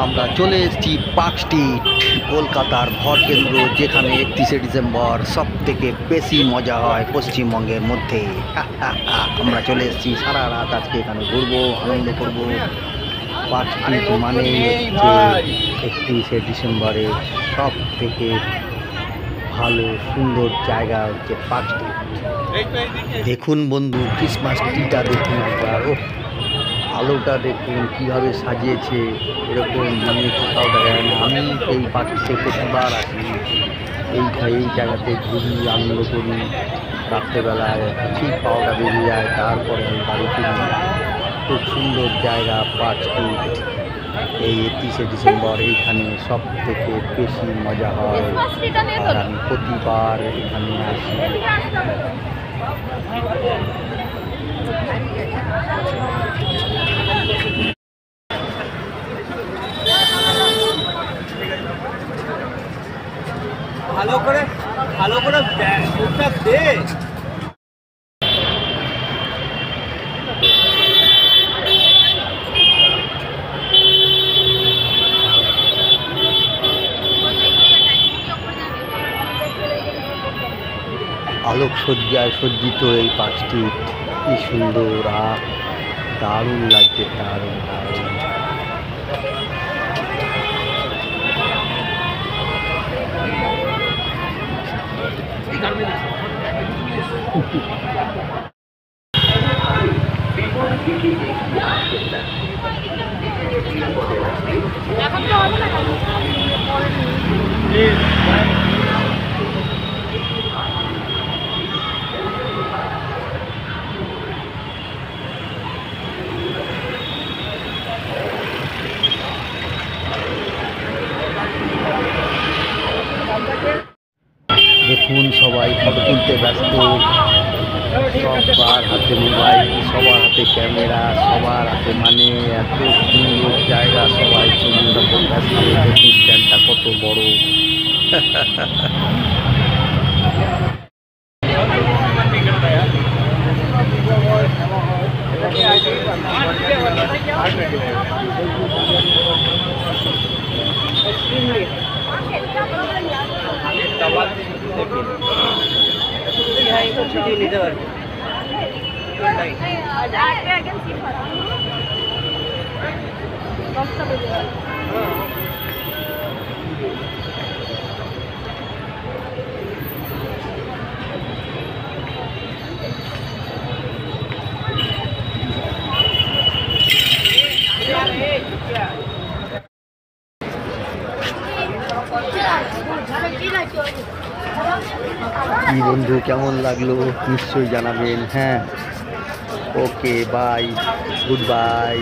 আমরা চলে এসেছি পার্ক স্ট্রিট, কলকাতার ভরকেন্দ্র, যেখানে 31শে ডিসেম্বর সব থেকে বেশি মজা হয় পশ্চিমবঙ্গের মধ্যে। আমরা চলে এসেছি, সারা রাত আজকে এখানে ঘুরবো, আনন্দ করব। পার্ক স্ট্রিট মানে হচ্ছে 31শে ডিসেম্বরে সব থেকে ভালো সুন্দর জায়গা হচ্ছে পার্ক স্ট্রিট। দেখুন বন্ধু, ক্রিসমাস ট্রিটা দেখুন একবার, ও আলোটা দেখুন কীভাবে সাজিয়েছে, এরকম মানে কোথাও দেখা যায় না। আমি এই পার্কটিতে প্রতিবার আসি, এই জায়গাতে ঘুরি, আনন্দ করি। রাত্রেবেলায় ঠিক পাওয়াটা বেরিয়ে যায়, তারপরে আমি বাড়ি ফিরি। খুব সুন্দর জায়গা পার্ক স্ট্রিট। এই 31শে ডিসেম্বর এইখানে সব থেকে বেশি মজা হয়, আর আমি প্রতিবার এখানে আসি। ভালো করে ওটা দে। আলোকসজ্জায় সজ্জিত এই পার্ক স্ট্রিট কি সুন্দর, দারুণ লাগছে, দারুণ দারুণ। দেখুন সবাই ফটো তুলতে ব্যস্ত, সবার হাতে মোবাইল, সবার হাতে ক্যামেরা, সবার হাতে মানে এত সুন্দর জায়গা, সবাই ছবি তুলতে ব্যস্ত। দেখুন স্ট্যান্ডটা কত বড়। নিতে পারবি। কি বন্ধু, কেমন লাগলো নিশ্চয়ই জানাবেন। হ্যাঁ, ওকে, বাই, গুড বাই।